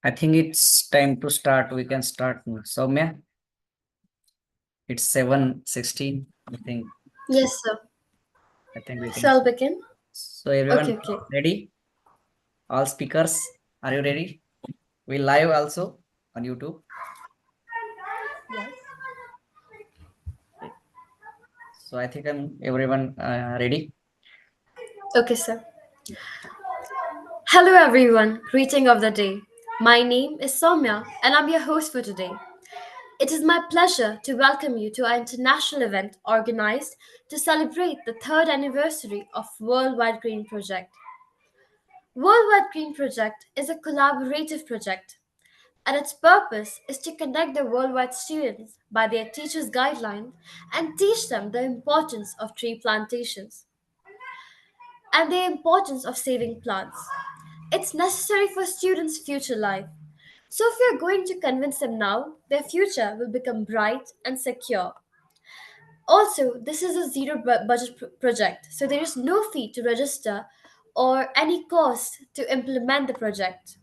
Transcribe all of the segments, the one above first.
I think it's time to start. We can start now. Soumya, it's 7:16. Yes, sir. I think we So can. I'll begin. So everyone Okay, okay. ready? All speakers, are you ready? We live also on YouTube. Yes. So I think everyone ready. Okay, sir. Hello, everyone. Greeting of the day. My name is Soumya, and I'm your host for today. It is my pleasure to welcome you to our international event organized to celebrate the third anniversary of Worldwide Green Project. Worldwide Green Project is a collaborative project, and its purpose is to connect the worldwide students by their teachers' guidelines and teach them the importance of tree plantations and the importance of saving plants. It's necessary for students' future life. So, if we are going to convince them now, their future will become bright and secure. Also, this is a budget project, so there is no fee to register or any cost to implement the project.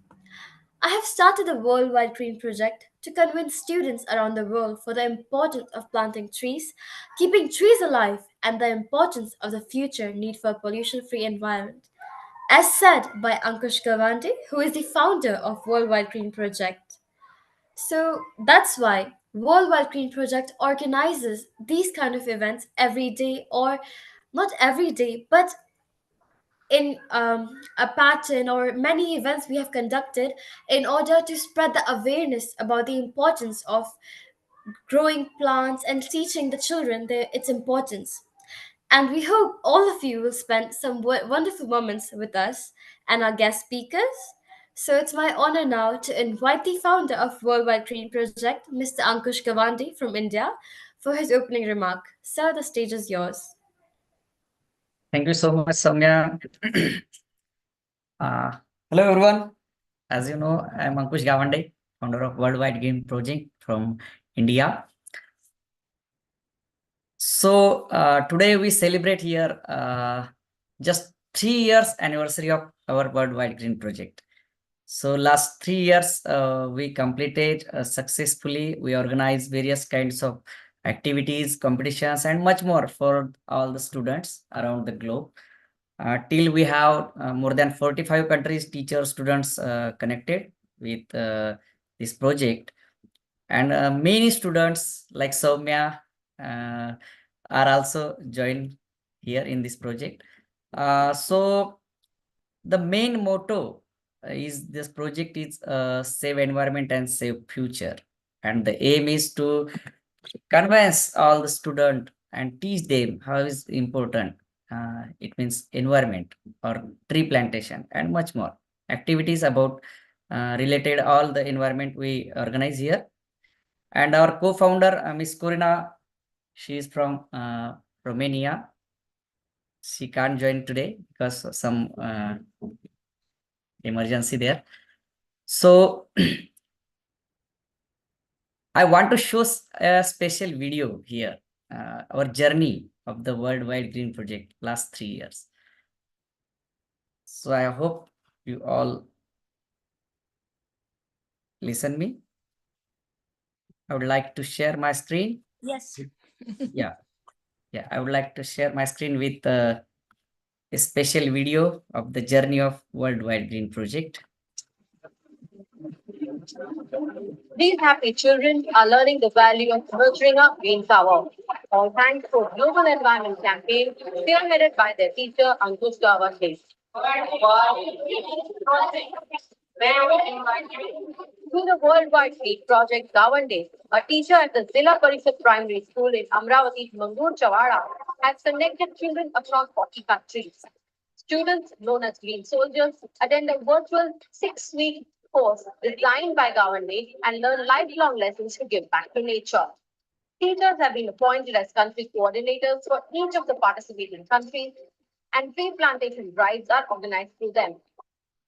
I have started the Worldwide Green Project to convince students around the world for the importance of planting trees, keeping trees alive, and the importance of the future need for a pollution-free environment. As said by Ankush Gawande, who is the founder of Worldwide Green Project. So that's why Worldwide Green Project organizes these kind of events every day, or not every day, but in a pattern or many events we have conducted in order to spread the awareness about the importance of growing plants, and teaching the children its importance. And we hope all of you will spend some wonderful moments with us and our guest speakers. So it's my honor now to invite the founder of Worldwide Green Project, Mr. Ankush Gawande from India, for his opening remark. Sir, the stage is yours. Thank you so much, Soumya. Uh, Hello, everyone. As you know, I'm Ankush Gawande, founder of Worldwide Game Project from India. So today we celebrate here just 3 years anniversary of our Worldwide Green Project. So last 3 years we completed successfully. We organized various kinds of activities, competitions, and much more for all the students around the globe. Till we have more than 45 countries, teachers, students connected with this project. And many students like Soumya uh, are also joined here in this project. So the main motto is this project is save environment and save future. And the aim is to convince all the student and teach them how is important. It means environment or tree plantation and much more activities about related all the environment we organize here. And our co-founder, Miss Corina, she is from Romania. She can't join today because of some emergency there. So I want to show a special video here, our journey of the Worldwide Green Project last 3 years. So I hope you all listen me. I would like to share my screen. Yes. Yeah, yeah. I would like to share my screen with a special video of the journey of Worldwide Green Project. These happy children are learning the value of nurturing our green power. All thanks to a global environment campaign spearheaded by their teacher Ankush Gawande. Through the Worldwide Seed Project, Gawande, a teacher at the Zilla Parishad Primary School in Amravati, Mangur Chawada, has connected children across 40 countries. Students, known as Green Soldiers, attend a virtual 6-week course designed by Gawande and learn lifelong lessons to give back to nature. Teachers have been appointed as country coordinators for each of the participating countries, and tree plantation drives are organized through them.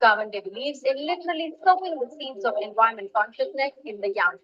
Gawande believes in literally sowing the seeds of environment consciousness in the young.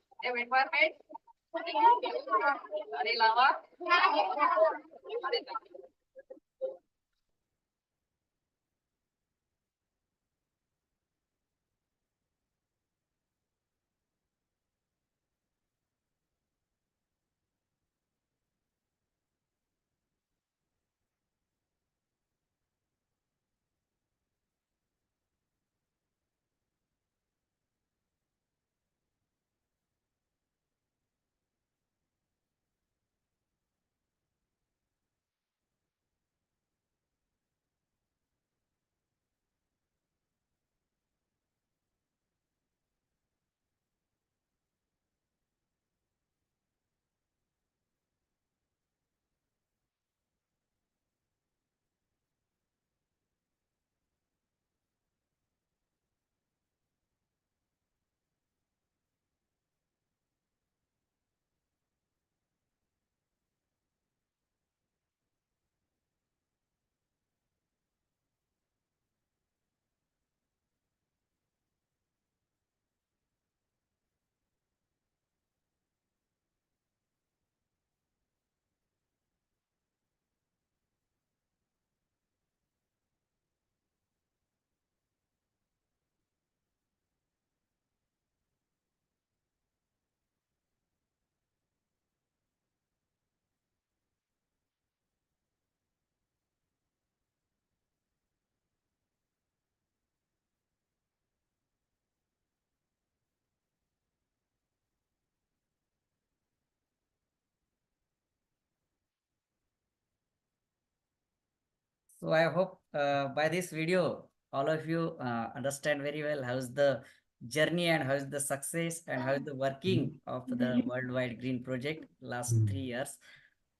So I hope by this video, all of you understand very well how's the journey and how is the success and how is the working of the Worldwide Green Project last 3 years.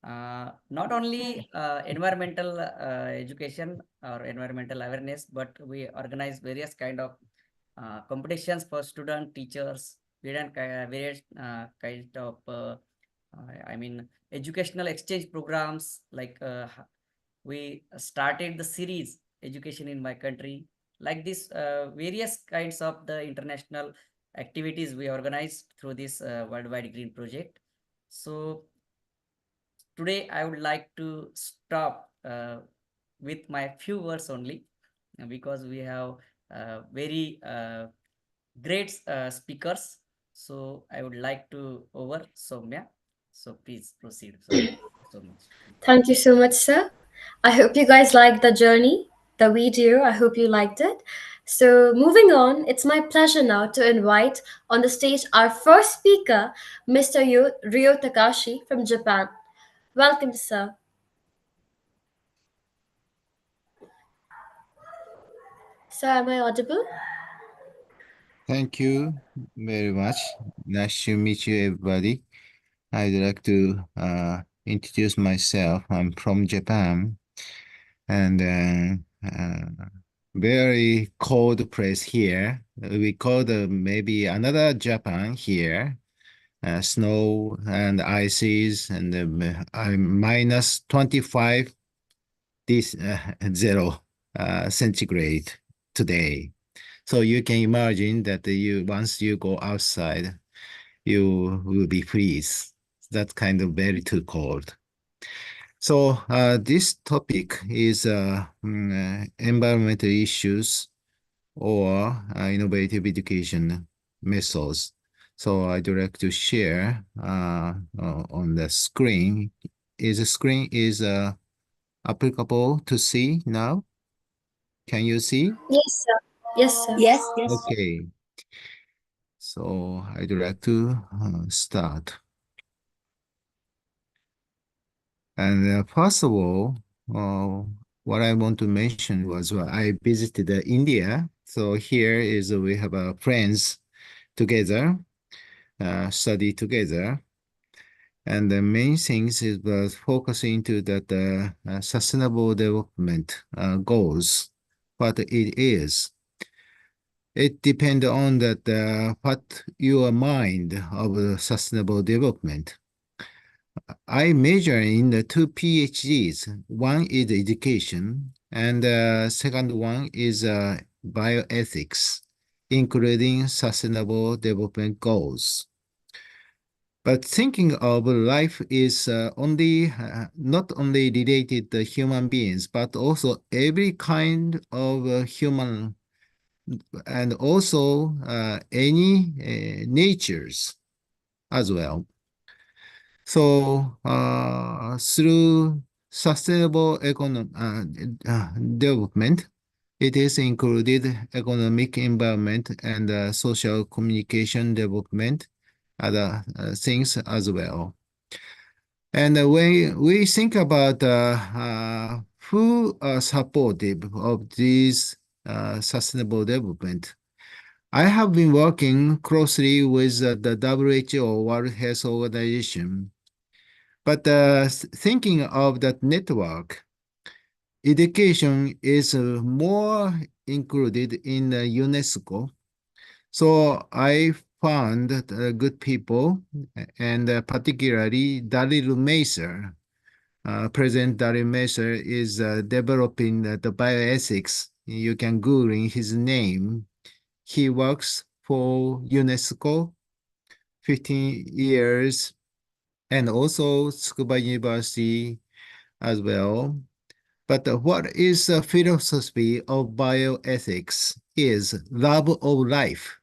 Not only environmental education or environmental awareness, but we organize various kind of competitions for student, teachers, various kind of I mean educational exchange programs like we started the series education in my country, like this various kinds of the international activities we organized through this Worldwide Green Project. So today I would like to stop with my few words only, because we have very great speakers. So I would like to over Soumya. So please proceed, Soumya. So much. Thank you so much, sir. I hope you guys liked the journey, the video. I hope you liked it. So, moving on, it's my pleasure now to invite on the stage our first speaker, Mr. Ryo Takashi from Japan. Welcome, sir. Sir, am I audible? Thank you very much. Nice to meet you, everybody. I'd like to introduce myself. I'm from Japan, and very cold place here. We call the maybe another Japan here. Snow and ices, and I'm minus 25 this 0 centigrade today. So you can imagine that you once you go outside, you will be freeze. That's kind of very too cold. So this topic is environmental issues or innovative education methods. So I'd like to share on the screen. Is the screen is applicable to see now? Can you see? Yes, sir. Yes, sir. Yes, yes. Okay. So I'd like to start. And first of all, what I want to mention was I visited India. So here is we have friends together, study together. And the main things is focusing to that sustainable development goals, what it is. It depends on that what your mind of sustainable development. I major in the two PhDs. One is education, and the second one is bioethics, including sustainable development goals. But thinking of life is only not only related to human beings, but also every kind of human, and also any natures as well. So through sustainable development, it is included economic environment and social communication development, other things as well. And when we think about who are supportive of these sustainable development, I have been working closely with the WHO, World Health Organization. But thinking of that network, education is more included in UNESCO. So I found good people, and particularly Daryl Macer. President Daryl Macer is developing the bioethics. You can Google his name. He works for UNESCO 15 years, and also Tsukuba University as well. But what is the philosophy of bioethics is love of life.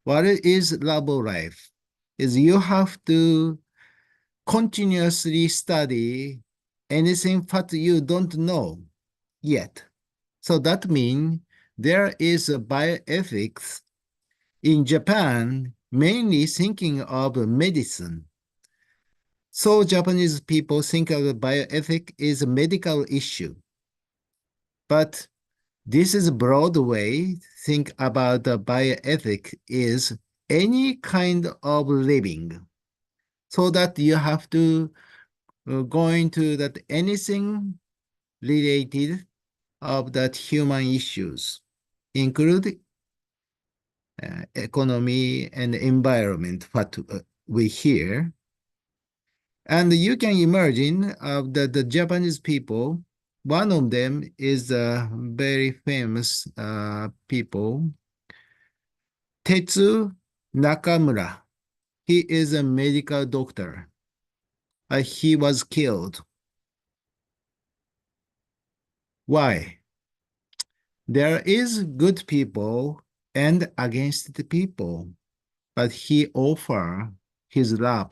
What is love of life? Is you have to continuously study anything that you don't know yet. So that means there is a bioethics in Japan, mainly thinking of medicine. So Japanese people think of bioethic is a medical issue. But This is a broad way. Think about the bioethic is any kind of living. So that you have to go into that anything related of that human issues, include economy and environment, what we hear. And you can imagine the Japanese people, one of them is a very famous people, Tetsu Nakamura. He is a medical doctor. He was killed. Why? There is good people and against the people, but he offered his love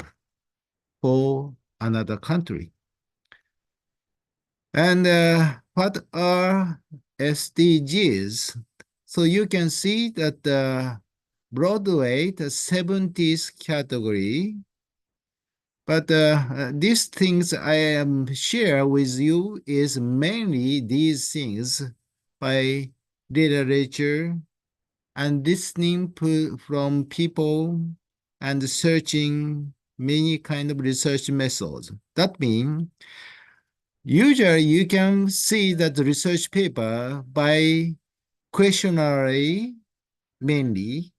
for another country. And what are SDGs? So you can see that Broadway, the 70s category, but these things I am share with you is mainly these things by literature and listening from people and searching many kind of research methods. That means usually you can see that the research paper by questionnaire mainly,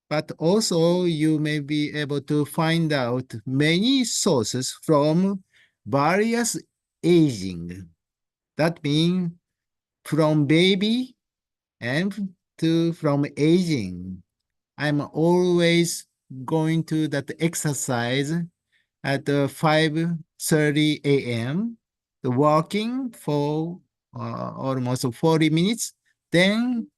but also you may be able to find out many sources from various aging. That means from baby and to from aging. I'm always going to that exercise at 5:30 a.m., walking for almost 40 minutes. Then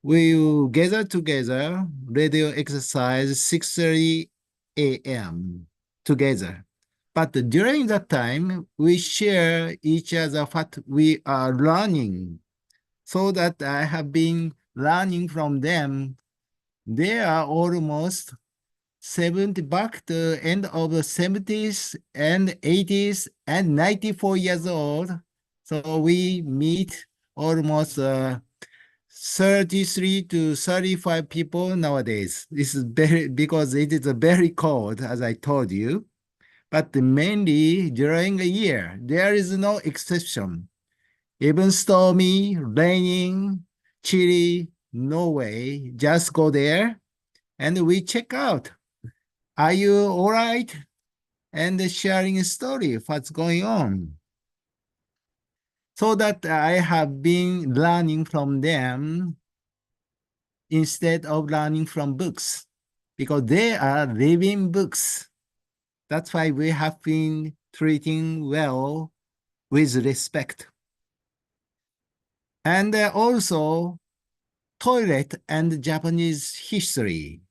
we will gather together, radio exercise 6:30 a.m. together. But during that time, we share each other what we are learning, so that I have been learning from them. They are almost 70, back to end of the 70s and 80s and 94 years old. So we meet almost 33 to 35 people nowadays. This is very, because it is very cold, as I told you. But mainly during a year, there is no exception. Even stormy, raining, chilly, no way. Just go there and we check out. Are you all right? And sharing a story of what's going on. So that I have been learning from them instead of learning from books, because they are living books. That's why we have been treating well with respect. And also toilet and Japanese history.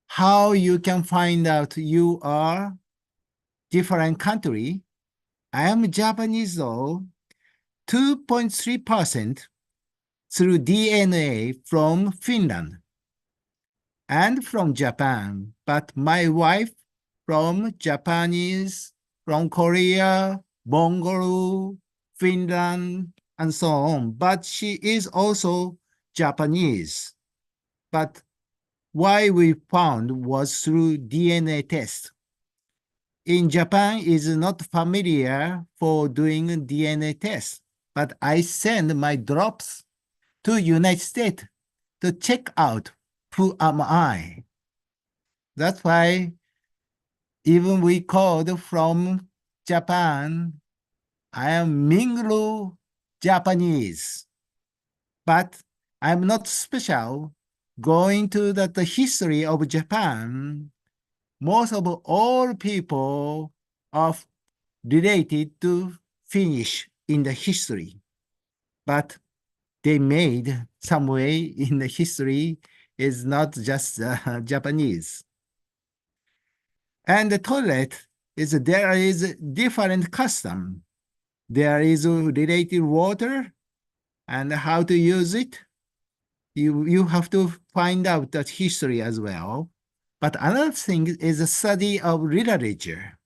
How you can find out you are different country. I am Japanese though, 2.3% through DNA from Finland and from Japan, but my wife from Japanese, from Korea, Mongol, Finland, and so on. But she is also Japanese. But why we found was through DNA test. In Japan is not familiar for doing DNA test, but I send my drops to United States to check out who am I. That's why even we called from Japan, I am Minglu Japanese, but I'm not special. Going to the history of Japan, most of all people are related to Finnish in the history, but they made some way in the history is not just Japanese. And the toilet is there is different custom. There is related water and how to use it. You have to find out that history as well. But another thing is a study of literature.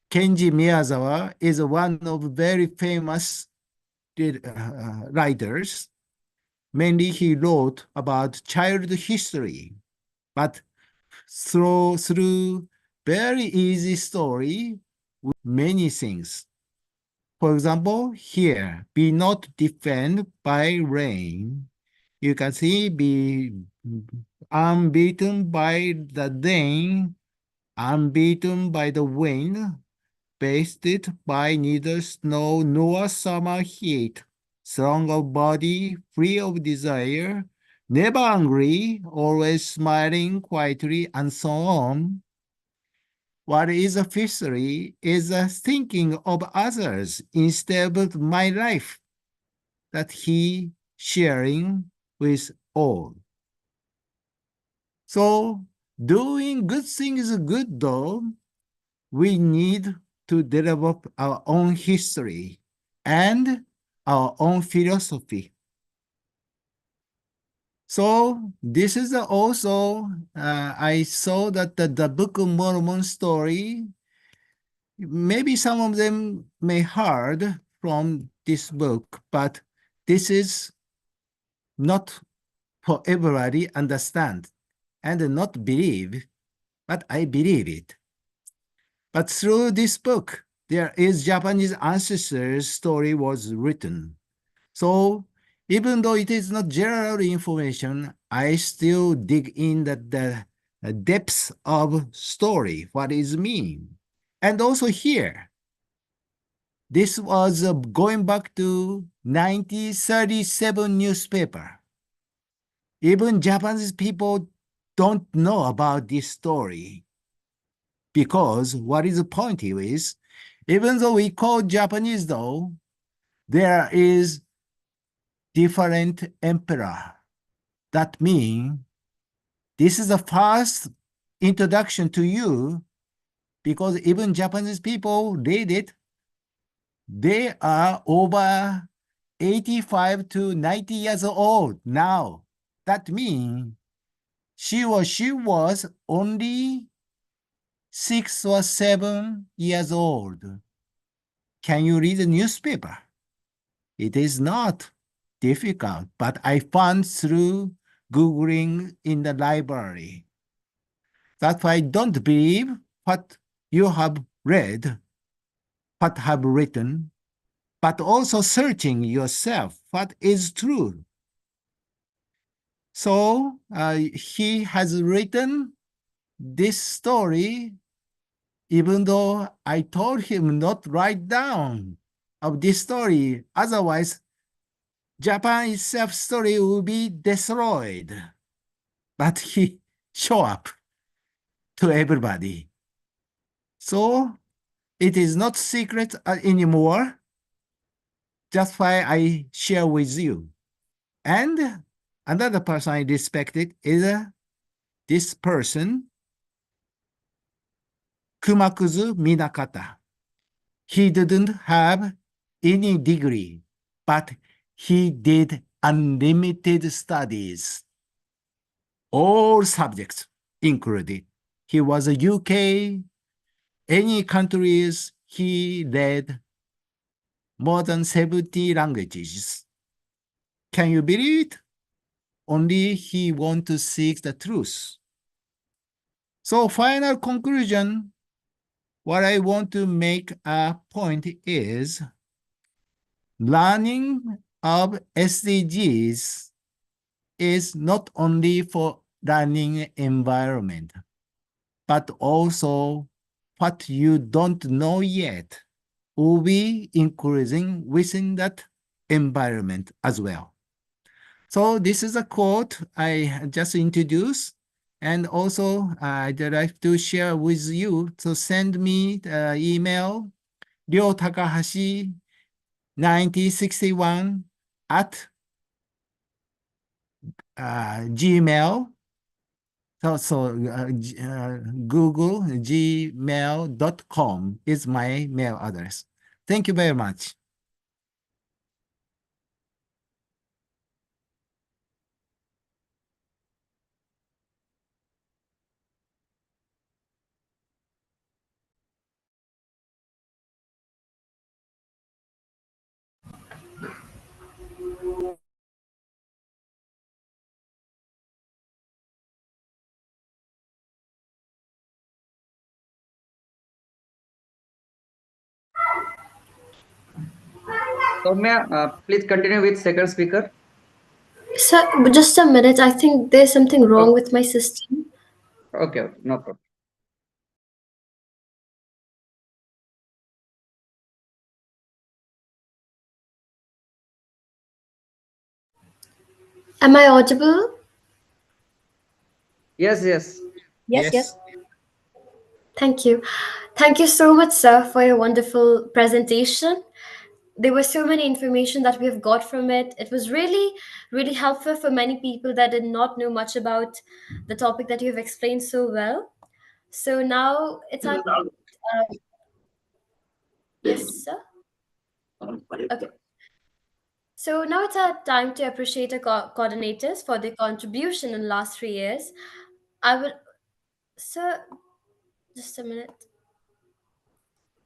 Kenji Miyazawa is one of very famous writers. Mainly he wrote about child history, but through very easy story with many things. For example, here, be not defended by rain. You can see be unbeaten by the rain, unbeaten by the wind, basted by neither snow nor summer heat, strong of body, free of desire, never angry, always smiling quietly, and so on. What is a fishery is a thinking of others instead of my life that he sharing with all. So doing good things is good though. We need to develop our own history and our own philosophy. So this is also, I saw that the Book of Mormon story, maybe some of them may heard from this book, but this is not for everybody understand and not believe, but I believe it. But through this book, there is Japanese ancestors' story was written. So even though it is not general information, I still dig in the depths of story, what is mean. And also here, this was going back to 1937 newspaper. Even Japanese people don't know about this story because what is the point here is, even though we call Japanese though, there is different emperor. That means this is the first introduction to you because even Japanese people read it. They are over 85 to 90 years old now. That means she was only 6 or 7 years old. Can you read the newspaper? It is not difficult, but I found through Googling in the library. That's why don't believe what you have read, what have written, but also searching yourself what is true. So he has written this story, even though I told him not write down of this story. Otherwise, Japan itself story will be destroyed. But he show up to everybody. So it is not secret anymore. Just why I share with you. And another person I respected is this person, Kumakuzu Minakata. He didn't have any degree, but he did unlimited studies, all subjects included. He was a UK, any countries, he read more than 70 languages. Can you believe it? Only he want to seek the truth. So final conclusion, what I want to make a point is learning of SDGs is not only for learning environment, but also what you don't know yet will be increasing within that environment as well. So this is a quote I just introduced. And also I'd like to share with you. So send me the email, ryotakahashi 1961 at Gmail. Google gmail.com is my mail address. Thank you very much. Soumya, please continue with second speaker. Sir, just a minute. I think there's something wrong with my system. Okay, okay, no problem. Am I audible? Yes, yes. Yes. Thank you. Thank you so much, sir, for your wonderful presentation. There was so many information that we have got from it. It was really, really helpful for many people that did not know much about the topic that you have explained so well. So now it's our yes, sir. Okay. So now it's our time to appreciate our coordinators for their contribution in the last 3 years. I will, sir, just a minute.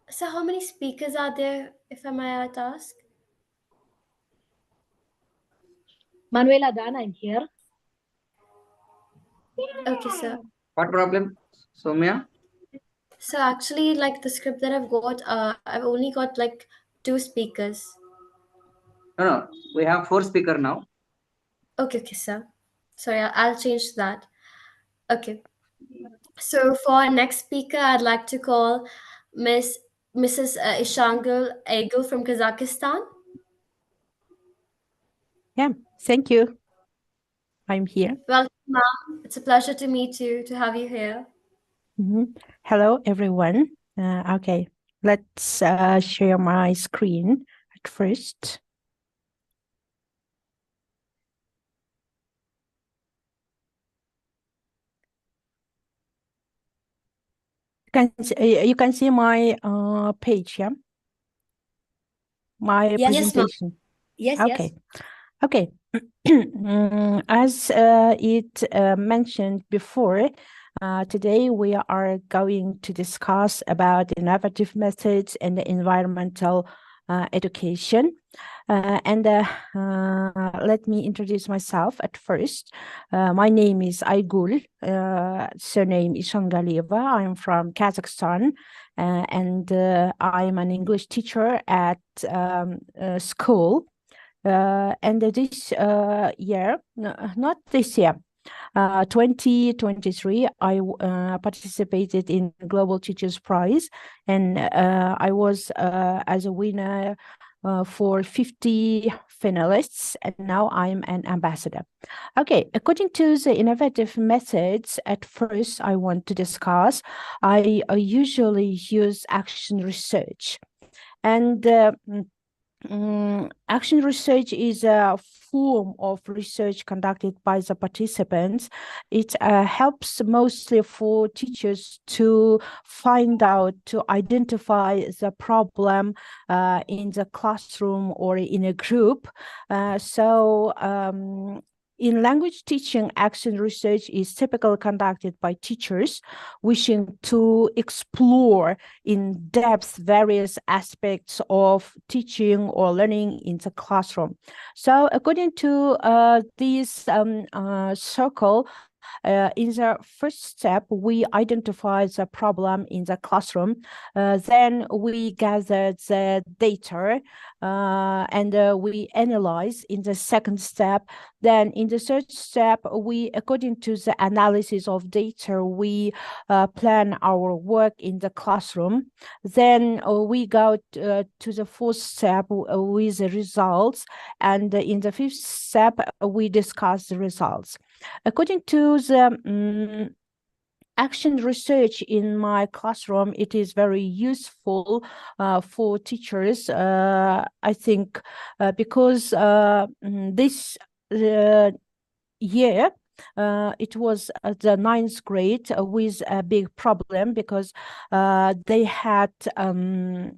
So how many speakers are there, if I may ask? Manuela Dan, I'm here. Okay, sir. What problem, Soumya? So actually, like the script that I've got, I've only got like 2 speakers. No, no, we have 4 speaker now. Okay, sir. Sorry, I'll change that. Okay. So for our next speaker, I'd like to call Mrs. Ishangul Aigul from Kazakhstan. Yeah, thank you. I'm here. Welcome, ma'am. It's a pleasure to meet you, to have you here. Hello, everyone. Okay, let's share my screen at first. You can see my page, yeah? My Yes, presentation. Yes, Okay. Okay. As it mentioned before, today we are going to discuss about innovative methods in the environmental education. Let me introduce myself at first. My name is Aygul, surname is Shangalieva. I'm from Kazakhstan, and I'm an English teacher at school. And this year, not this year, 2023, I participated in Global Teachers Prize, and I was as a winner for 50 finalists, and now I'm an ambassador. Okay, according to the innovative methods, at first I want to discuss, I usually use action research. And action research is a form of research conducted by the participants. It helps mostly for teachers to find out, to identify the problem in the classroom or in a group. In language teaching, action research is typically conducted by teachers wishing to explore in depth various aspects of teaching or learning in the classroom. So according to this circle, in the first step, we identify the problem in the classroom. Then we gather the data and we analyze in the second step. Then in the third step, according to the analysis of data, we plan our work in the classroom. Then we go to the fourth step with the results. And in the fifth step, we discuss the results. According to the action research in my classroom, it is very useful for teachers, I think, because this year, it was the 9th grade with a big problem because they had the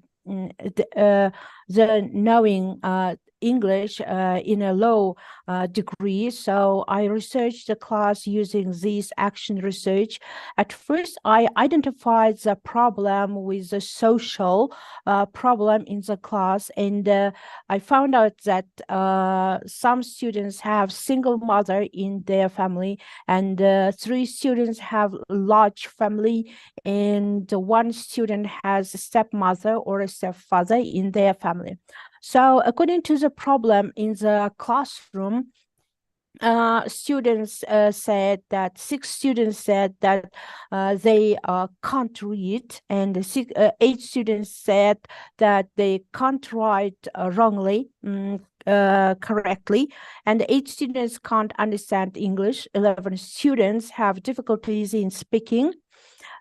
knowing English in a low degree. So I researched the class using this action research. At first, I identified the problem with the social problem in the class, and I found out that some students have single mother in their family, and 3 students have large family, and 1 student has a stepmother or a stepfather in their family. family. So according to the problem in the classroom, students said that 6 students said that they can't read, and 8 students said that they can't write wrongly, correctly, and 8 students can't understand English. 11 students have difficulties in speaking.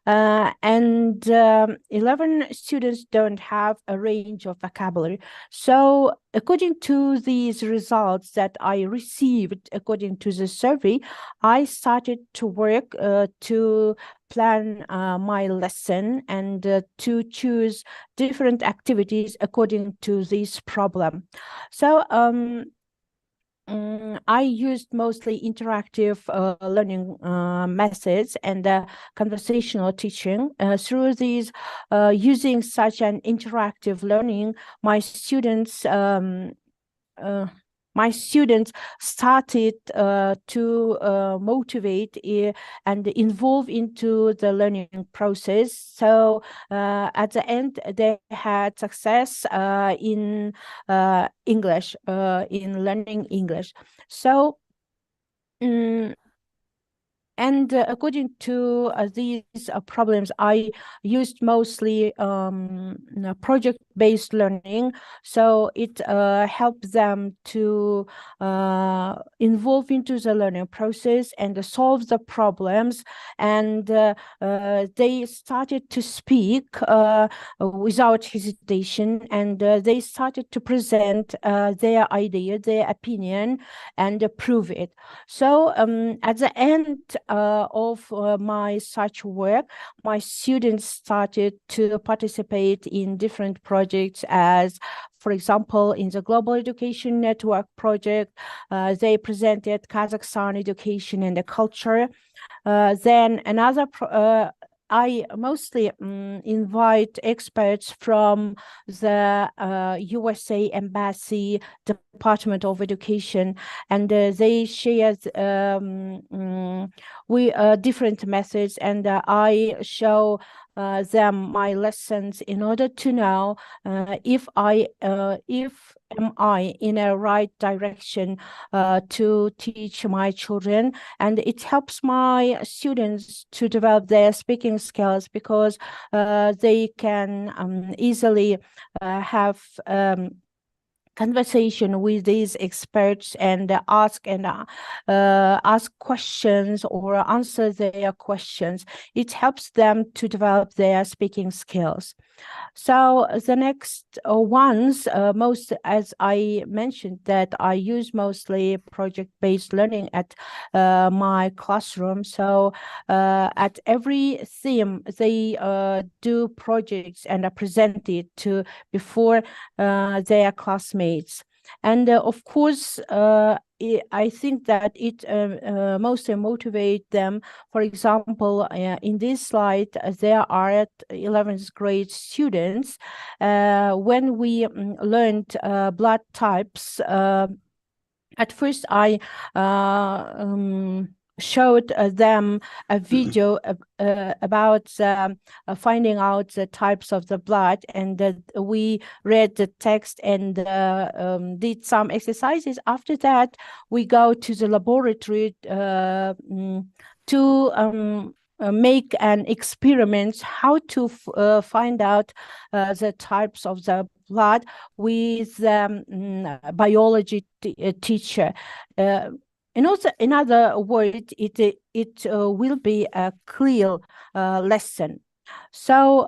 And 11 students don't have a range of vocabulary. So according to these results that I received, according to the survey, I started to work to plan my lesson and to choose different activities according to this problem. So I used mostly interactive learning methods and conversational teaching. Through these, using such an interactive learning, my students started to motivate and involve into the learning process. So at the end, they had success in English, in learning English. So and according to these problems, I used mostly project-based learning. So it helped them to involve into the learning process and solve the problems. And they started to speak without hesitation, and they started to present their idea, their opinion, and prove it. So at the end of my such work, my students started to participate in different projects, as, for example, in the Global Education Network project, they presented Kazakhstan education and the culture. Then another I mostly invite experts from the USA Embassy Department of Education, and they share different methods, and I show them my lessons in order to know if am I in a right direction to teach my children. And it helps my students to develop their speaking skills, because they can easily have conversation with these experts and ask questions or answer their questions. It helps them to develop their speaking skills. So the next ones, most, as I mentioned, that I use mostly project-based learning at my classroom. So at every theme, they do projects and are presented to before their classmates. And of course, I think that it mostly motivate them. For example, in this slide, there are 11th grade students. When we learned blood types, at first I showed them a video about finding out the types of the blood, and we read the text and did some exercises. After that, we go to the laboratory to make an experiment how to find out the types of the blood with biology teacher. And also, in other words, it will be a clear lesson. So,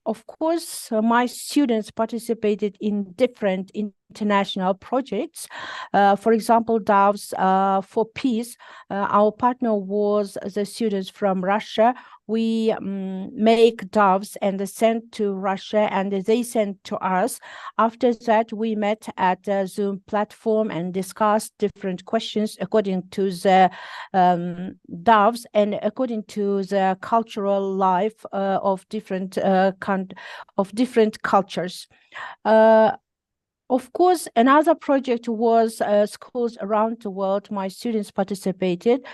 of course, my students participated in different international projects. For example, Doves for Peace. Our partner was the students from Russia. We make doves and send to Russia, and they send to us. After that, we met at a Zoom platform and discussed different questions according to the doves and according to the cultural life of different cultures. Of course, another project was schools around the world. My students participated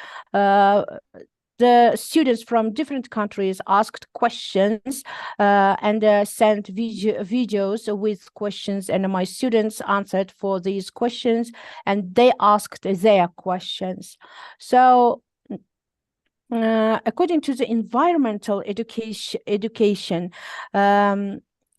the students from different countries asked questions and sent videos with questions, and my students answered for these questions, and they asked their questions. So according to the environmental education,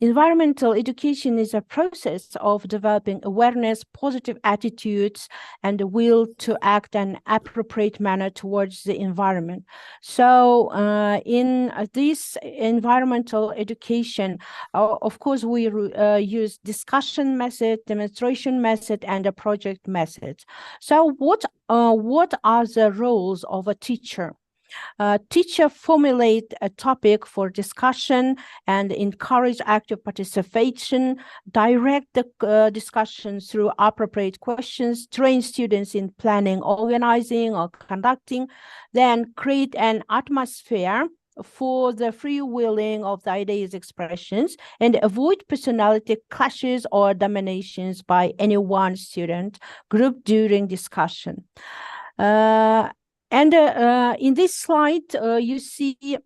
environmental education is a process of developing awareness, positive attitudes, and the will to act in an appropriate manner towards the environment. So in this environmental education, of course, we use discussion method, demonstration method, and a project method. So what are the roles of a teacher? Teacher formulate a topic for discussion and encourage active participation, direct the discussion through appropriate questions, train students in planning, organizing, or conducting, then create an atmosphere for the freewheeling of the ideas expressions, and avoid personality clashes or dominations by any one student group during discussion. And in this slide, you see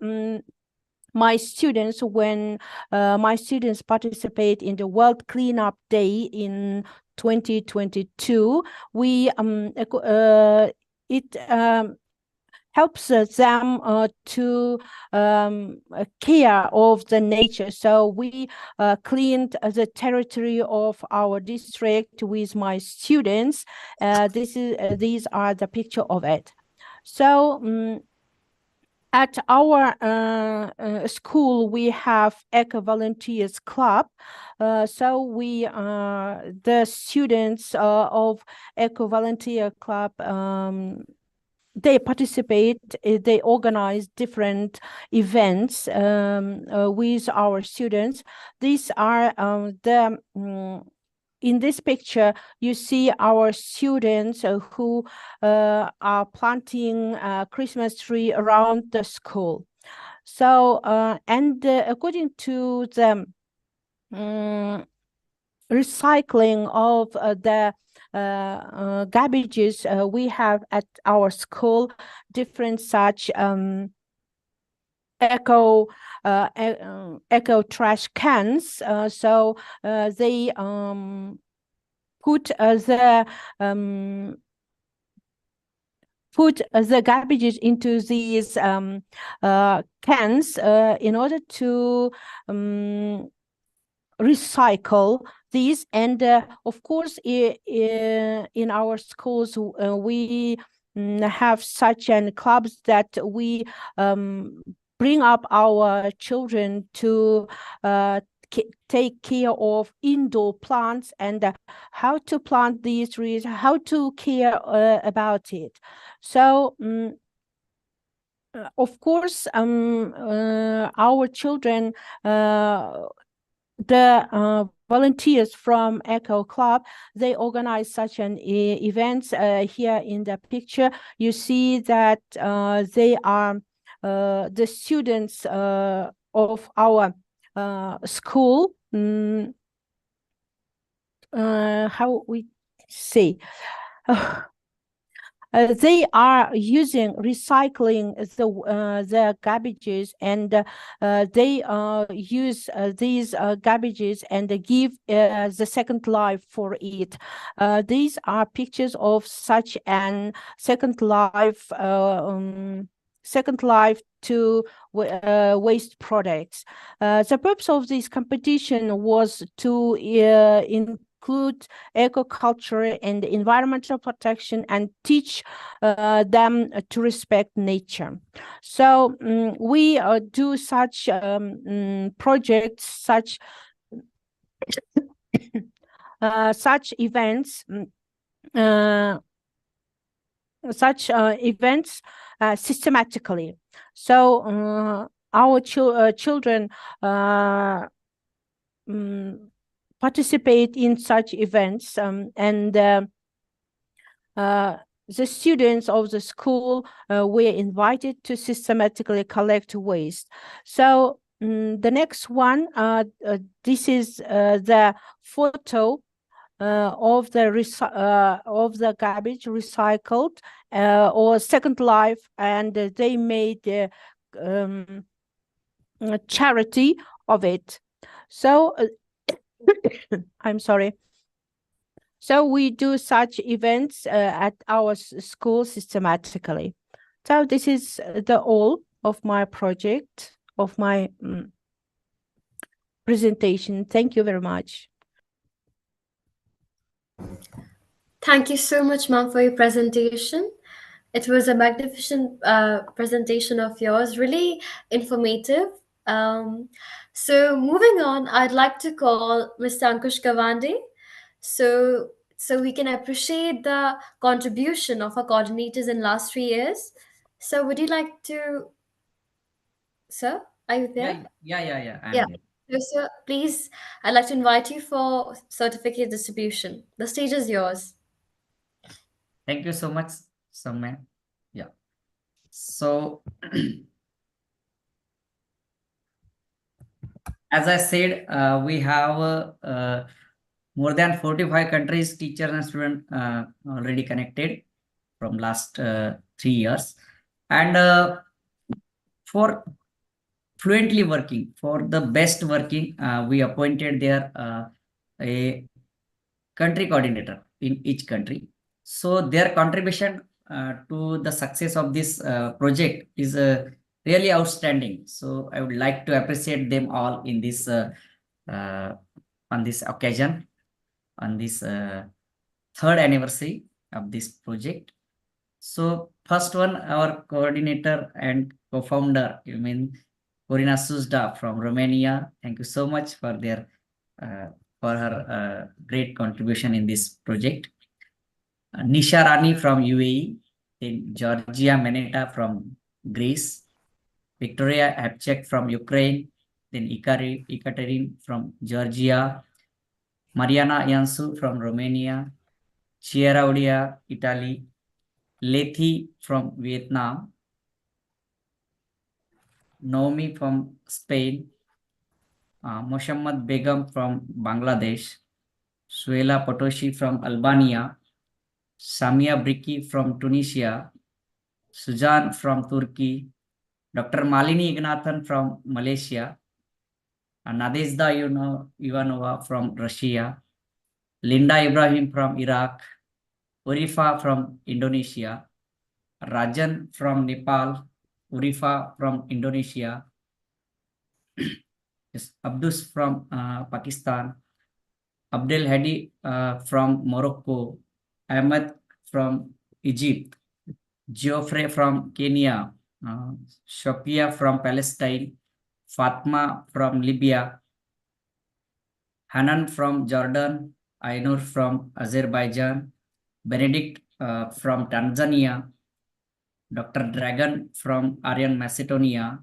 my students when my students participate in the World Cleanup Day in 2022. It helps them to care of the nature. So we cleaned the territory of our district with my students. These are the picture of it. So at our school, we have Eco Volunteers Club. So the students of Eco Volunteer Club, they participate, they organize different events with our students. These are in this picture, you see our students who are planting a Christmas tree around the school. So, according to the recycling of the garbages, we have at our school different such eco trash cans. So they put the garbages into these cans in order to recycle these. And of course, in our schools, we have such clubs that we bring up our children to take care of indoor plants and how to plant these trees, how to care about it. So of course, our children, the volunteers from Eco Club, they organize such an events. Here in the picture, you see that they are the students of our school. How we say? They are using recycling the garbages, and they use these garbages and give the second life for it. These are pictures of such an second life to waste products. The purpose of this competition was to include eco-culture and environmental protection and teach them to respect nature. So we do such projects, such events, systematically. So our children participate in such events, and the students of the school were invited to systematically collect waste. So the next one, this is the photo of the garbage recycled or second life, and they made a charity of it. So I'm sorry. So we do such events at our school systematically. So this is the all of my project, of my presentation. Thank you very much. Thank you so much, ma'am, for your presentation. It was a magnificent presentation of yours, really informative. So moving on, I'd like to call Mr. Ankush Gawande, so we can appreciate the contribution of our coordinators in last 3 years. So would you like to, sir? Are you there? Yeah. I'm Yeah. there. So, sir, please, I'd like to invite you for certificate distribution. The stage is yours. Thank you so much, Soumya. Yeah. So, as I said, we have more than 45 countries, teachers and students already connected from last 3 years. And for fluently working, for the best working, we appointed there a country coordinator in each country. So their contribution to the success of this project is really outstanding. So I would like to appreciate them all in this on this occasion, on this third anniversary of this project. So first one, our coordinator and co-founder, you mean Corina Suzda from Romania. Thank you so much for their for her great contribution in this project. Nisha Rani from UAE, then Georgia Meneta from Greece, Victoria Abchek from Ukraine, then Ekaterin from Georgia, Mariana Yansu from Romania, Chiara Odia, Italy, Lethi from Vietnam, Naomi from Spain, Moshammad Begum from Bangladesh, Suela Potoshi from Albania, Samia Briki from Tunisia, Suzan from Turkey, Dr. Malini Ignathan from Malaysia, Nadezhda Ivanova from Russia, Linda Ibrahim from Iraq, Urifa from Indonesia, Rajan from Nepal, Urifa from Indonesia, yes, Abdus from Pakistan, Abdel Hadi from Morocco, Ahmed from Egypt, Geoffrey from Kenya, Shopia from Palestine, Fatma from Libya, Hanan from Jordan, Ainur from Azerbaijan, Benedict from Tanzania, Dr. Dragon from Aryan Macedonia,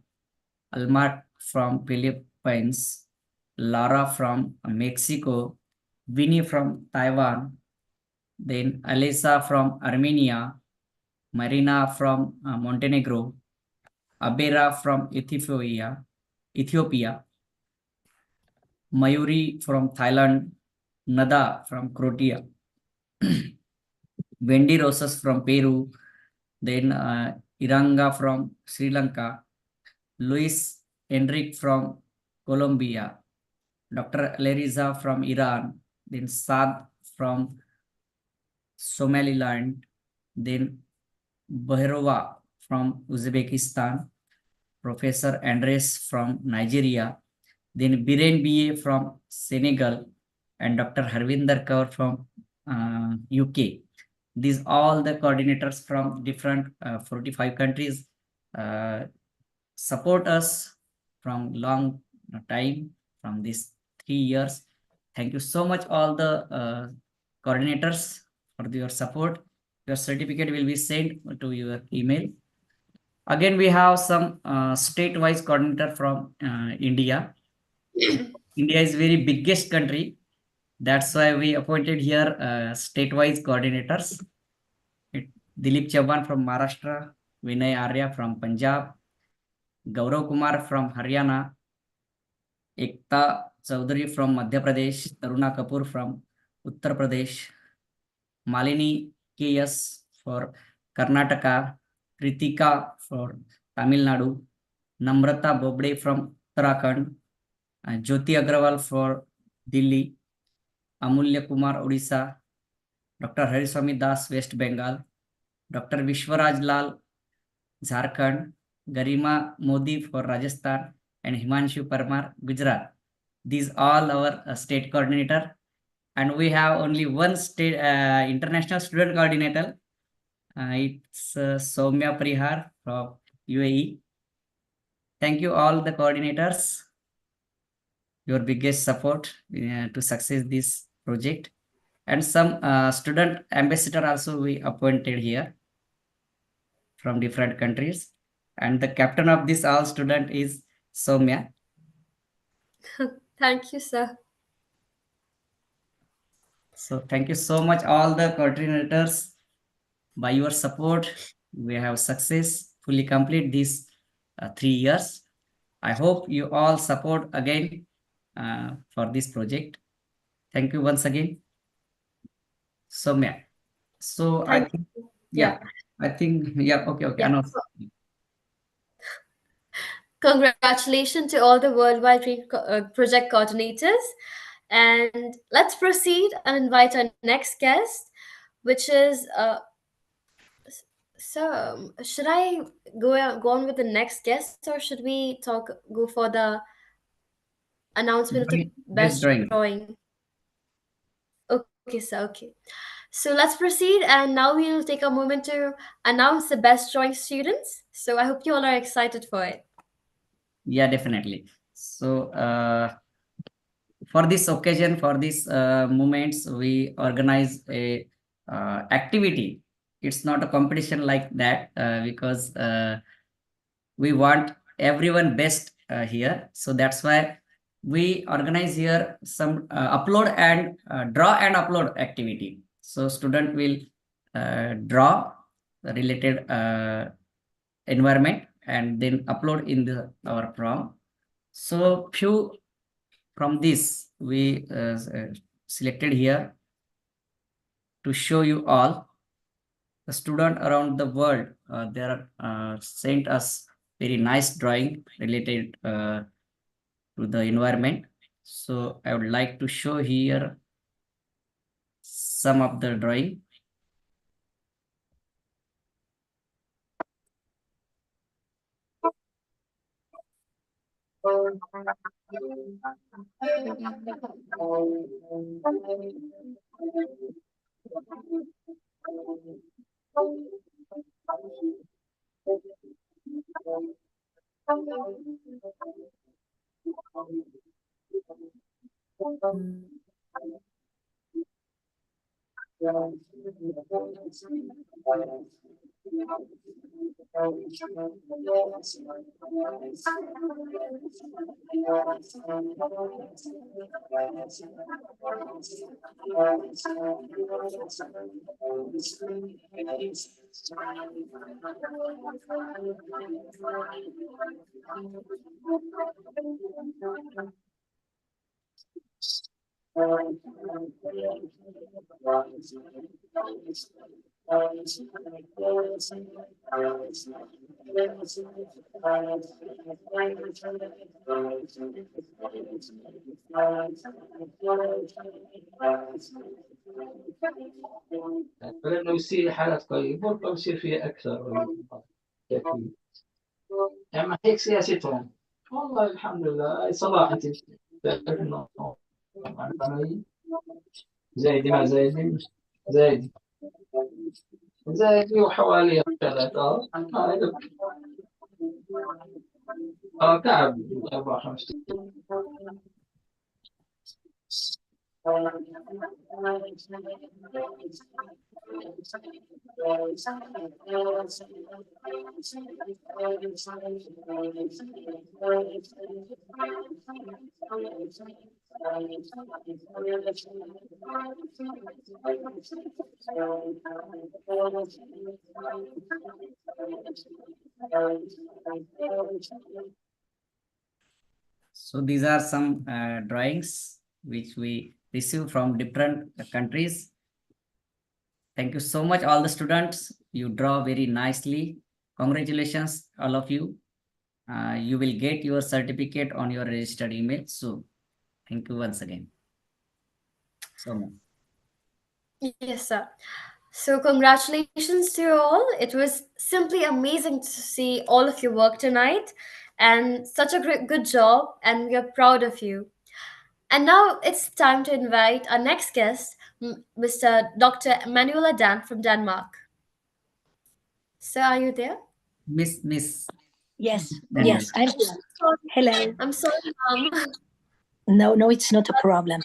Almat from Philippines, Lara from Mexico, Winnie from Taiwan, then Alisa from Armenia, Marina from Montenegro, Abera from Ethiopia, Mayuri from Thailand, Nada from Croatia, Wendy Rosas from Peru, then Iranga from Sri Lanka, Luis Enrique from Colombia, Dr. Leriza from Iran, then Saad from Somaliland, then Bahrova from Uzbekistan, Professor Andres from Nigeria, then Biren BA from Senegal, and Dr. Harvinder Kaur from UK. These all the coordinators from different 45 countries support us from long time, from these 3 years. Thank you so much, all the coordinators, for your support. Your certificate will be sent to your email. Again, we have some state-wise coordinator from India. India is very biggest country. That's why we appointed here state-wise coordinators. Dilip Chauhan from Maharashtra, Vinay Arya from Punjab, Gaurav Kumar from Haryana, Ekta Chaudhary from Madhya Pradesh, Taruna Kapoor from Uttar Pradesh, Malini KS for Karnataka, Kritika for Tamil Nadu, Namrata Bobde from Uttarakhand, Jyoti Agrawal for Delhi, Amulya Kumar Odisha, Dr. Hariswamy Das West Bengal, Dr. Vishwaraj Lal Jharkhand, Garima Modi for Rajasthan, and Himanshu Parmar Gujarat. These all our state coordinator, and we have only one state international student coordinator. It's Soumya Prihar from UAE. Thank you all the coordinators, your biggest support to success this project, and some student ambassador also we appointed here from different countries, and the captain of this all student is Soumya. Thank you, sir. So thank you so much all the coordinators. By your support, we have successfully complete these 3 years. I hope you all support again for this project. Thank you once again, Soumya. So I Thank think, you. yeah, I think, yeah, okay, Yeah. Anos. Congratulations to all the worldwide project coordinators. And let's proceed and invite our next guest, which is so should I go on with the next guest, or should we go for the announcement of the Best best drawing. drawing? Okay, sir. Okay. So let's proceed, and now we'll take a moment to announce the best drawing students. So I hope you all are excited for it. Yeah, definitely. So for this occasion, for these moments, we organize a activity. It's not a competition like that because we want everyone best here. So that's why we organize here some upload and draw and upload activity. So student will draw the related environment and then upload in our prom. So few from this we selected here to show you all. The student around the world they are sent us very nice drawing related to the environment. So I would like to show here some of the drawing. فلانه يصير حالات قريبه ويبقى يصير فيها اكثر تاكيد. اما هيك سياستهم والله الحمد لله صراحه انه العمليه زايدي مع زايدي زايدي زايدي وحوالي ثلاثة تعب 4 5 So these are some drawings which we received from different countries. Thank you so much, all the students. You draw very nicely. Congratulations, all of you. You will get your certificate on your registered email soon. Thank you once again. So much. Yes, sir. So congratulations to you all. It was simply amazing to see all of your work tonight and such a great good job, and we are proud of you. And now it's time to invite our next guest, Mr. Dr. Manuela Dan from Denmark. Sir, are you there? Miss Yes, Manuel. yes, I'm here. Hello. I'm sorry, ma'am. No, it's not a problem.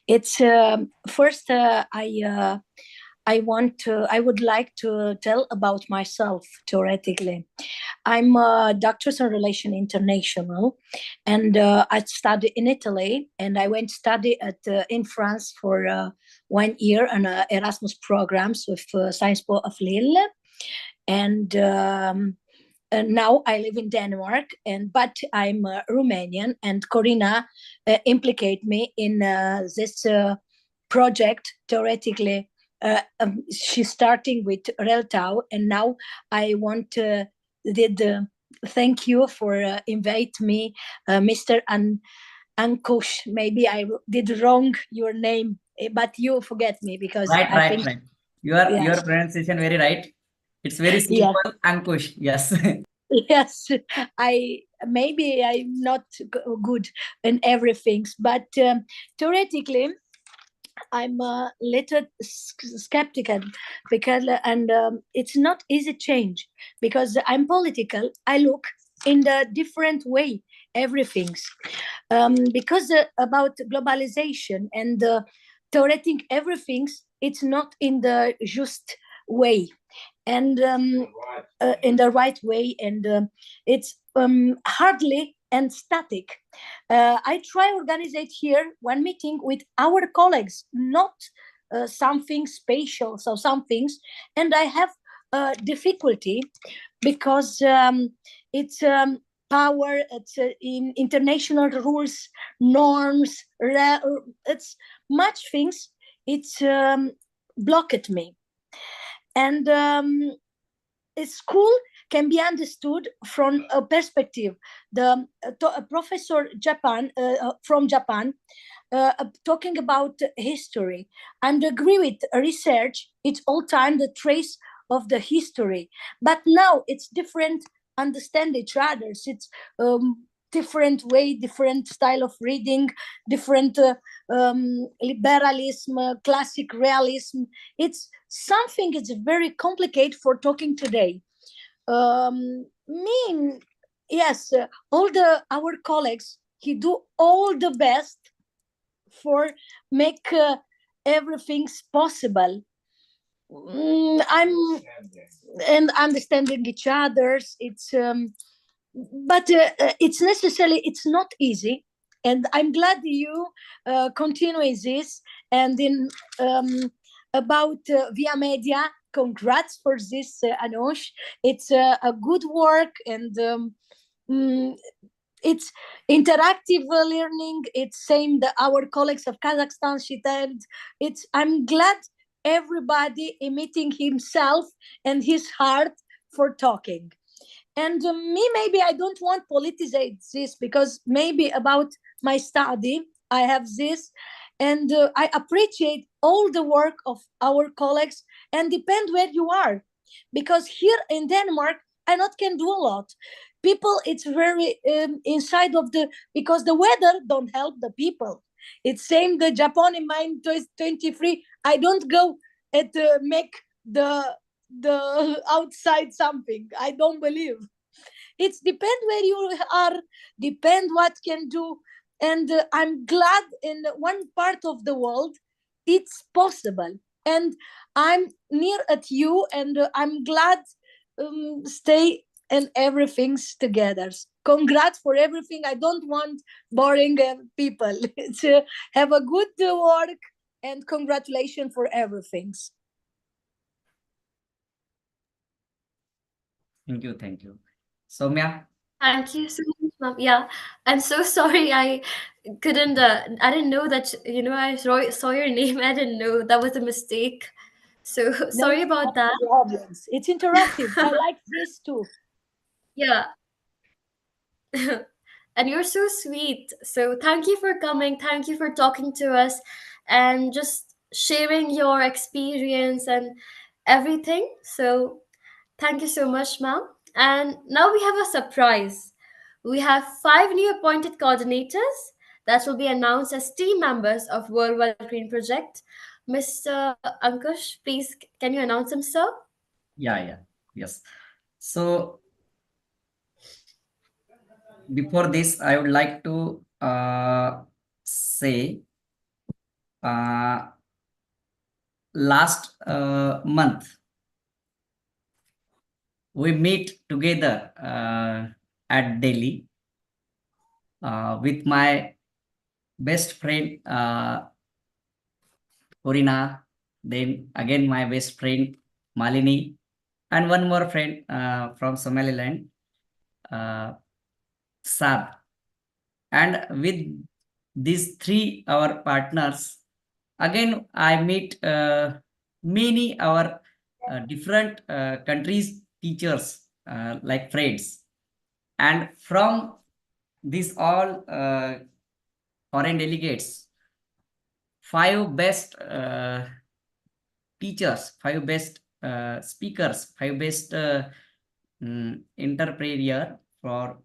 It's first I would like to tell about myself theoretically. I'm a doctorate in relation international, and I studied in Italy, and I went study in France for 1 year on Erasmus programs with Sciences Po of Lille, and now I live in Denmark, but I'm Romanian, and Corina implicate me in this project theoretically. She's starting with Reltau, and now I want to thank you for invite me, Mr. Ankush. Maybe I did wrong your name, but you forget me because Right. I think Your pronunciation very right. It's very simple. Yeah. Ankush. Yes. Yes, maybe I'm not good in everything, but theoretically I'm a little skeptical because it's not easy change because I'm political. I look in the different way everything's because about globalization and theoretic everything's it's not in the just way and in the right way, and it's hardly and static. I try organize here one meeting with our colleagues, not something spatial, so some things, and I have difficulty because it's power, it's in international rules, norms, it's much things. It's blocked me, and school can be understood from a perspective. The professor Japan from Japan talking about history and agree with research. It's all time the trace of the history, but now it's different. Understand each other's. It's different way, different style of reading, different liberalism, classic realism. It's something. It's very complicated for talking today. Mean yes, all the our colleagues he do all the best for make everything's possible. I'm and understanding each other's. It's but it's necessarily it's not easy, and I'm glad you continue this. And in about Via Media, congrats for this, Anush. It's a good work, and it's interactive learning. It's same the our colleagues of Kazakhstan, she told. It's I'm glad everybody emitting himself and his heart for talking. And me, maybe I don't want politicize this because maybe about my study I have this, and I appreciate all the work of our colleagues, and depend where you are, because here in Denmark I not can do a lot. People, it's very inside of the, because the weather don't help the people. It's same the Japan in mine 23. I don't go at make the outside something. I don't believe. It's depend where you are, depend what can do. And I'm glad in one part of the world it's possible, and I'm near at you, and I'm glad stay and everything's together. Congrats for everything. I don't want boring people. It's have a good work, and congratulations for everything. Thank you. Soumya. Thank you so much. Yeah, I'm so sorry. I couldn't. I didn't know that. I saw your name. I didn't know that was a mistake. So sorry about that. Problems. It's interactive. I like this too. Yeah. And you're so sweet. So thank you for coming. Thank you for talking to us and just sharing your experience and everything. So thank you so much, ma'am. And now we have a surprise. We have 5 new appointed coordinators that will be announced as team members of Worldwide Green Project. Mr. Ankush, please can you announce them, sir? Yeah. Yes. So before this, I would like to say last month we meet together at Delhi with my best friend Purina, then again my best friend Malini, and one more friend from Somaliland, Sad. And with these three our partners, again I meet many our different countries teachers like friends, and from these all foreign delegates, five best teachers, five best speakers, five best interpreter for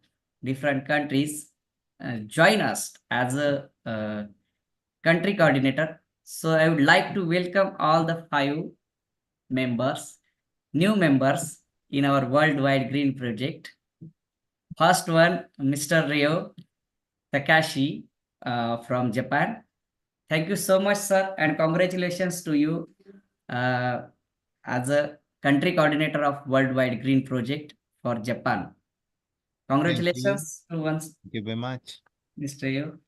different countries join us as a country coordinator. So I would like to welcome all the five members, new members in our Worldwide Green Project. First one, Mr. Ryo Takashi from Japan. Thank you so much, sir, and congratulations to you uh, as a country coordinator of Worldwide Green Project for Japan. Congratulations to once, Thank you very much. Mr. Yo.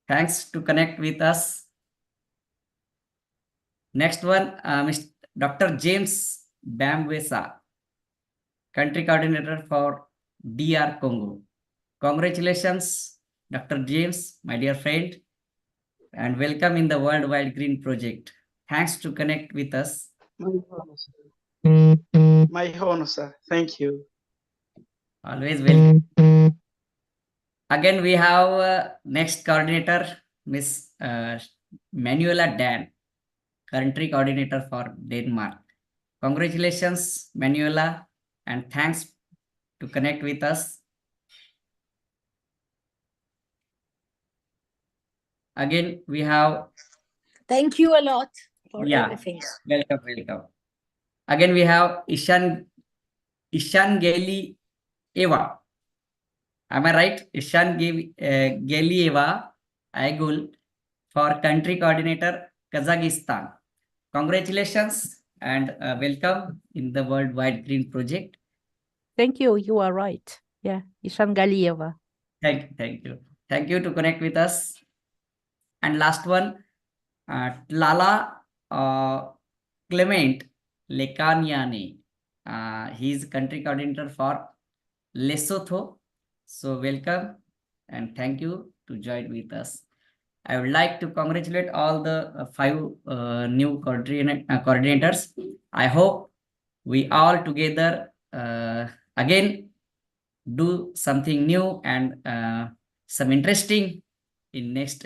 Thanks to connect with us. Next one, Mr. Dr. James Bamwesa, country coordinator for DR Congo. Congratulations, Dr. James, my dear friend, and welcome in the Worldwide Green Project. Thanks to connect with us. My honor, sir. Thank you. Always welcome. Again, we have next coordinator, Miss Manuela Dan, country coordinator for Denmark. Congratulations, Manuela, and thanks to connect with us. Again, we have. Thank you a lot for Yeah, everything. welcome. Again, we have Ishan Geli Eva. Am I right? Ishan Gelieva Aigul for country coordinator Kazakhstan. Congratulations and welcome in the Worldwide Green Project. Thank you. You are right. Yeah, Ishan Galieva. Thank you. Thank you to connect with us. And last one, Lala Clement Lekaniani. He is country coordinator for Lesotho. So welcome and thank you to join with us. I would like to congratulate all the five new coordinators. I hope we all together again do something new and some interesting in next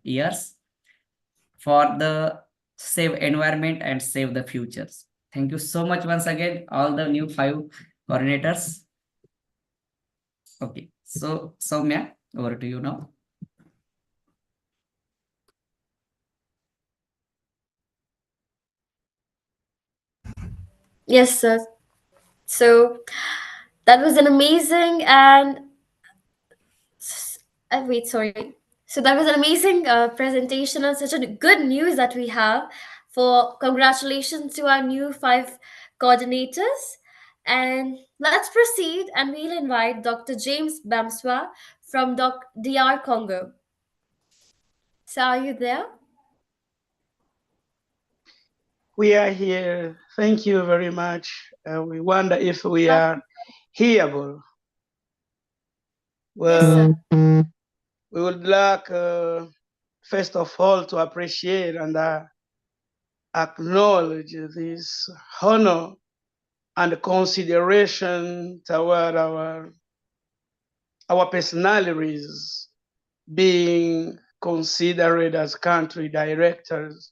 years for the save environment and save the futures. Thank you so much once again, all the new five coordinators. Okay, so Soumya, over to you now. Yes, sir. So that was an amazing and wait, sorry. So that was an amazing presentation and such a good news that we have. For congratulations to our new 5 coordinators. And let's proceed, and we'll invite Dr. James Bamswa from DR Congo. So are you there? We are here. Thank you very much. We wonder if we are hearable. Well, sir. we would like, first of all, to appreciate and acknowledge this honor and consideration toward our personalities being considered as country directors.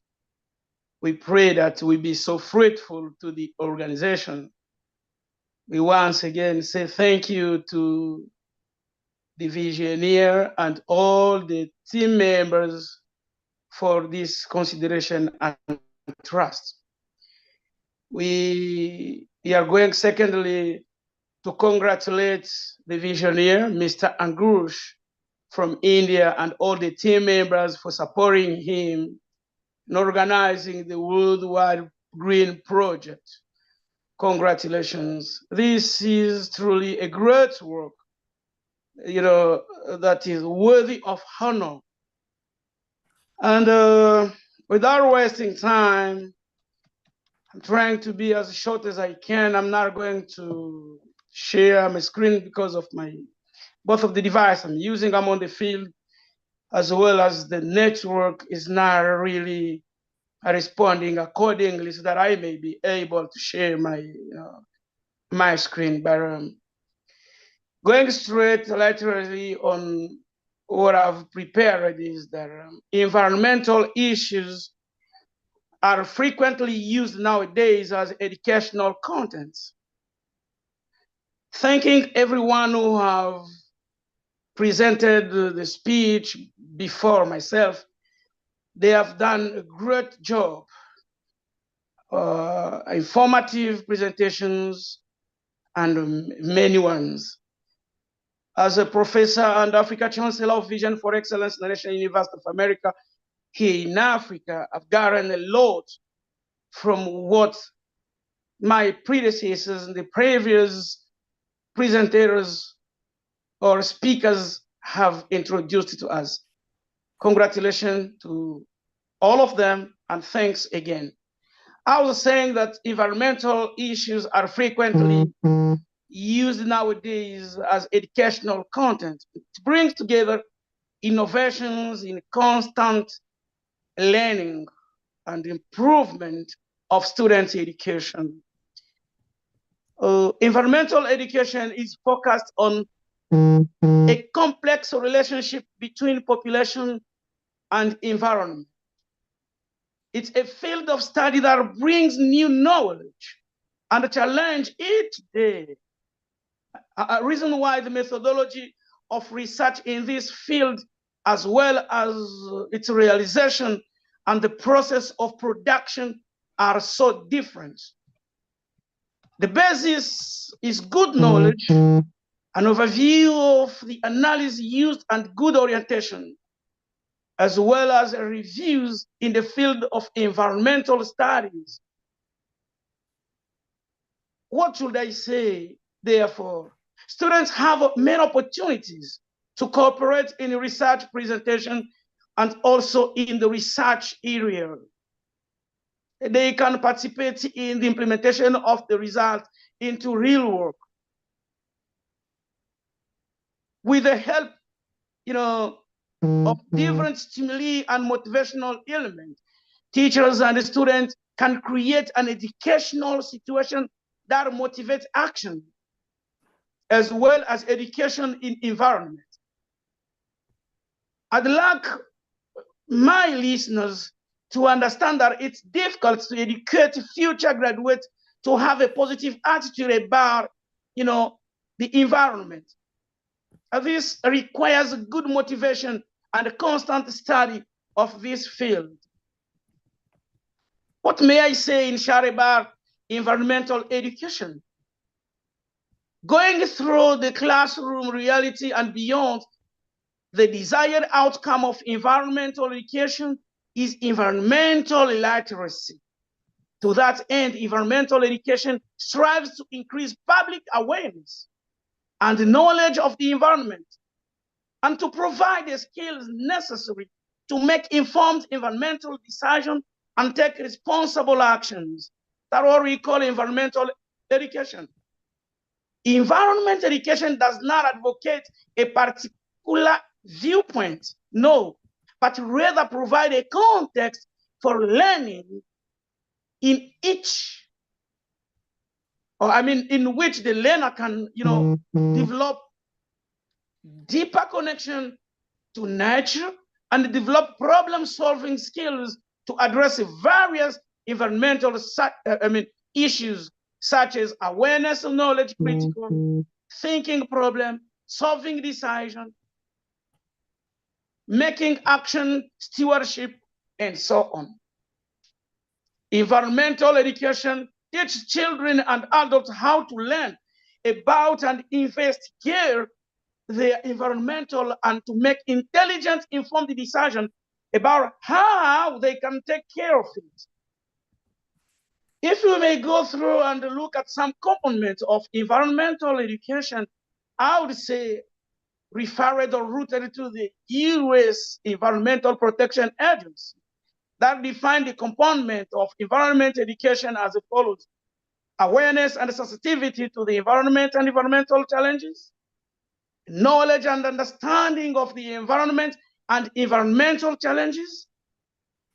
We pray that we be so fruitful to the organization. We once again say thank you to the visioneer and all the team members for this consideration and trust. We are going, secondly, to congratulate the visioneer, Mr. Angush from India, and all the team members for supporting him in organizing the Worldwide Green Project. Congratulations. This is truly a great work, that is worthy of honor. And without wasting time, I'm trying to be as short as I can. I'm not going to share my screen because of both of the device I'm using. I'm on the field, as well as the network is not really responding accordingly, so that I may be able to share my screen. But going straight literally on what I've prepared is that environmental issues are frequently used nowadays as educational contents. Thanking everyone who have presented the speech before myself. They have done a great job. Informative presentations and many ones. As a professor and Africa Chancellor of Vision for Excellence in the National University of America here in Africa, I've gotten a lot from what my predecessors and the previous presenters or speakers have introduced to us. Congratulations to all of them, and thanks again. I was saying that environmental issues are frequently used nowadays as educational content. It brings together innovations in constant learning and improvement of students' education. Environmental education is focused on a complex relationship between population and environment. It's a field of study that brings new knowledge and a challenge each day. A reason why the methodology of research in this field, as well as its realization and the process of production, are so different. The basis is good knowledge, an overview of the analysis used, and good orientation, as well as reviews in the field of environmental studies. What should I say, therefore? Students have many opportunities to cooperate in research presentation and also in the research area. They can participate in the implementation of the result into real work. With the help, of different stimuli and motivational elements, teachers and students can create an educational situation that motivates action, as well as education in environment. I'd like my listeners to understand that it's difficult to educate future graduates to have a positive attitude about, the environment. This requires good motivation and a constant study of this field. What may I say in short about environmental education? Going through the classroom reality and beyond, the desired outcome of environmental education is environmental literacy. To that end, environmental education strives to increase public awareness and knowledge of the environment, and to provide the skills necessary to make informed environmental decisions and take responsible actions. That's what we call environmental education. Environment education does not advocate a particular viewpoint, no, but rather provide a context for learning in which the learner can, develop deeper connection to nature and develop problem-solving skills to address various environmental issues such as awareness of knowledge, critical thinking, problem solving, decision making, action, stewardship, and so on. Environmental education teaches children and adults how to learn about and investigate their environmental and to make intelligent, informed decisions about how they can take care of it. If we may go through and look at some components of environmental education, I would say referred or rooted to the U.S. Environmental Protection Agency that define the component of environment education as follows: awareness and sensitivity to the environment and environmental challenges, knowledge and understanding of the environment and environmental challenges,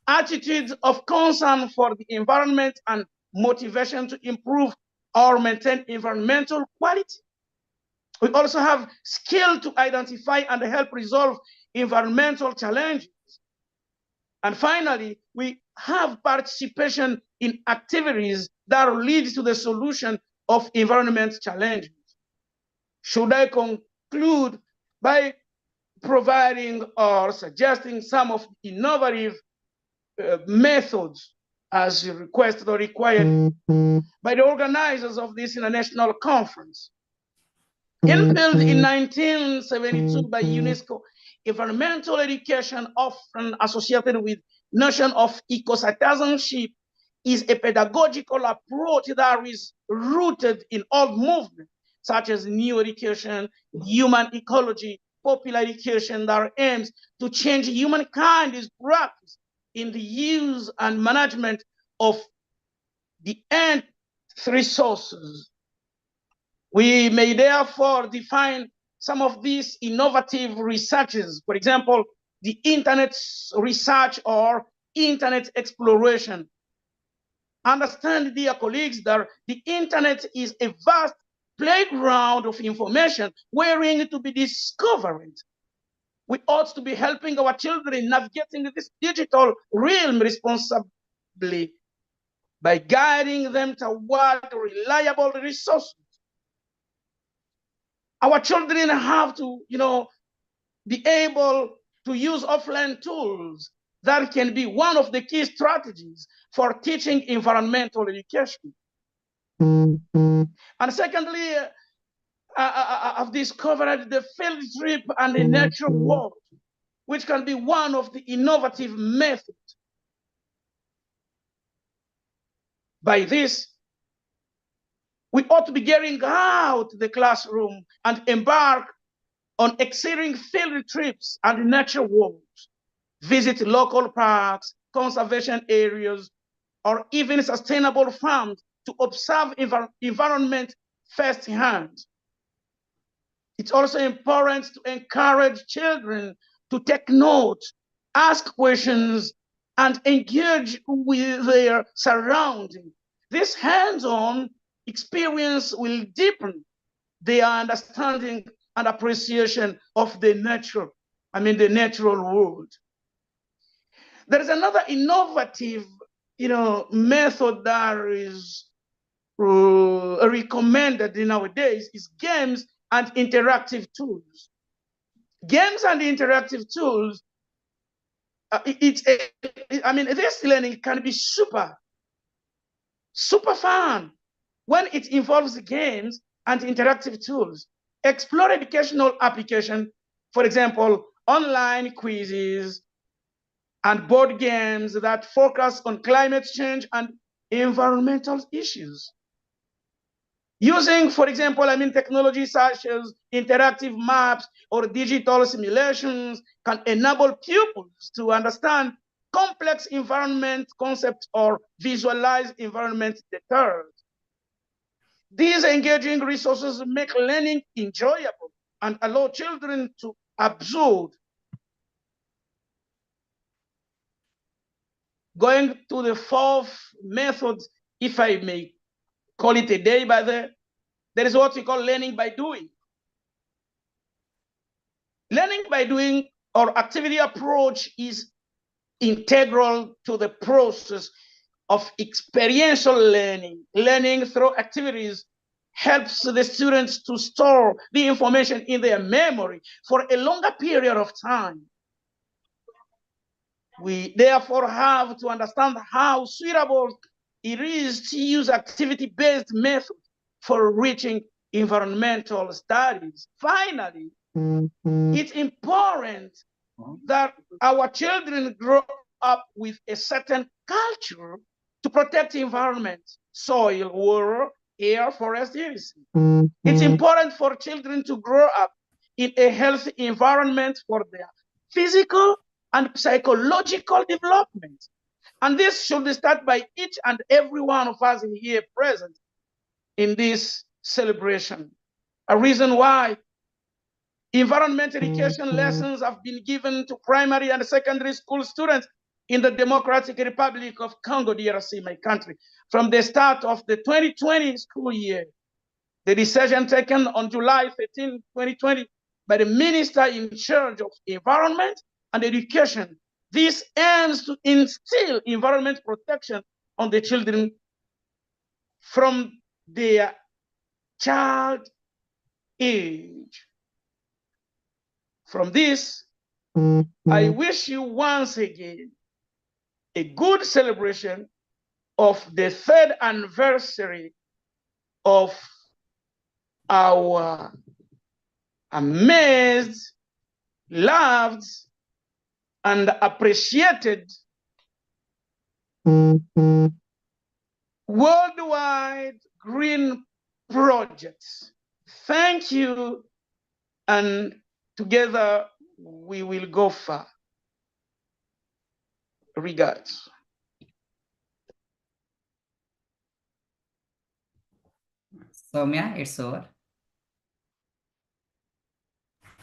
attitudes of concern for the environment and motivation to improve or maintain environmental quality. We also have skill to identify and help resolve environmental challenges. And finally, we have participation in activities that lead to the solution of environment challenges. Should I conclude by providing or suggesting some of the innovative methods as requested or required by the organizers of this international conference? Inbuilt in 1972 by UNESCO, environmental education, often associated with notion of eco-citizenship, is a pedagogical approach that is rooted in old movements such as new education, human ecology, popular education that aims to change humankind's practice in the use and management of the earth's resources. We may therefore define some of these innovative researches, for example, the internet research or internet exploration. Understand, dear colleagues, that the internet is a vast playground of information wherein to be discovered. We ought to be helping our children navigating this digital realm responsibly by guiding them toward reliable resources. Our children have to, be able to use offline tools. That can be one of the key strategies for teaching environmental education. And secondly, I've discovered the field trip and the nature walk, which can be one of the innovative methods. By this, we ought to be getting out the classroom and embark on exciting field trips and nature walks, visit local parks, conservation areas, or even sustainable farms to observe environment firsthand. It's also important to encourage children to take notes, ask questions, and engage with their surroundings. This hands-on experience will deepen their understanding and appreciation of the natural world. There is another innovative, method that is recommended nowadays is games and interactive tools. Games and interactive tools, this learning can be super fun when it involves games and interactive tools. Explore educational application, for example, online quizzes and board games that focus on climate change and environmental issues. Using, for example, technology such as interactive maps or digital simulations can enable pupils to understand complex environment concepts or visualize environment details. These engaging resources make learning enjoyable and allow children to absorb. Going to the fourth method, if I may call it a day by there is what we call learning by doing. Learning by doing or activity approach is integral to the process of experiential learning. Learning through activities helps the students to store the information in their memory for a longer period of time. We therefore have to understand how suitable it is to use activity-based methods for reaching environmental studies. Finally, it's important that our children grow up with a certain culture to protect the environment, soil, water, air, forest, everything. It's important for children to grow up in a healthy environment for their physical and psychological development. And this should start by each and every one of us here present in this celebration. A reason why environment education lessons have been given to primary and secondary school students in the Democratic Republic of Congo, DRC, my country, from the start of the 2020 school year. The decision taken on July 13, 2020, by the minister in charge of environment and education. This aims to instill environment protection on the children from their child age. From this, I wish you once again a good celebration of the third anniversary of our amazed, loved, and appreciated worldwide green projects. Thank you, and together we will go far. Regards. Soumya, it's over.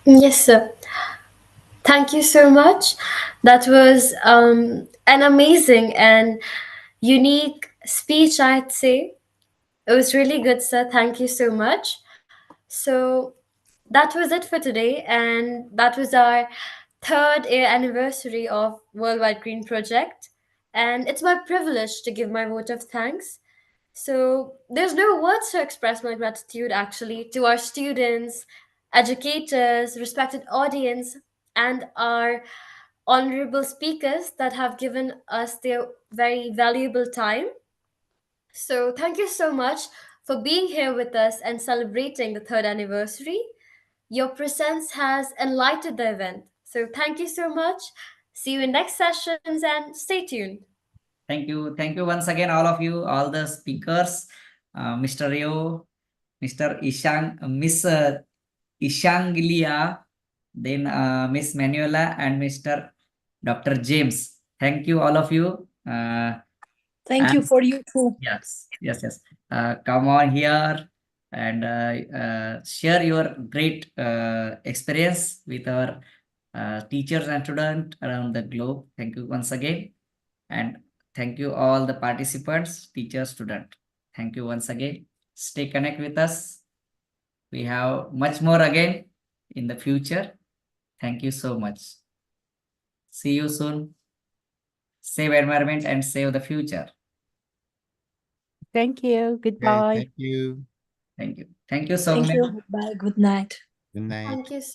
Yes, sir. Thank you so much. That was an amazing and unique speech, I'd say. It was really good, sir. Thank you so much. So that was it for today, and that was our third year anniversary of Worldwide Green Project. And it's my privilege to give my vote of thanks. So there's no words to express my gratitude actually to our students, educators, respected audience, and our honorable speakers that have given us their very valuable time. So thank you so much for being here with us and celebrating the third anniversary. Your presence has enlightened the event. So thank you so much. See you in next sessions and stay tuned. Thank you. Thank you once again, all of you, all the speakers, Mr. Rio, Mr. Ishang, Miss Ishangilia, then Miss Manuela, and Mr. Dr. James. Thank you, all of you. Thank you for you too. Yes. Come on here and share your great experience with our teachers and students around the globe. Thank you once again. And thank you all the participants, teachers, student. Thank you once again. Stay connected with us. We have much more again in the future. Thank you so much. See you soon. Save environment and save the future. Thank you. Goodbye. Thank you. Thank you. Thank you, Thank Soumya. you. Bye. Good night. Good night. Thank you.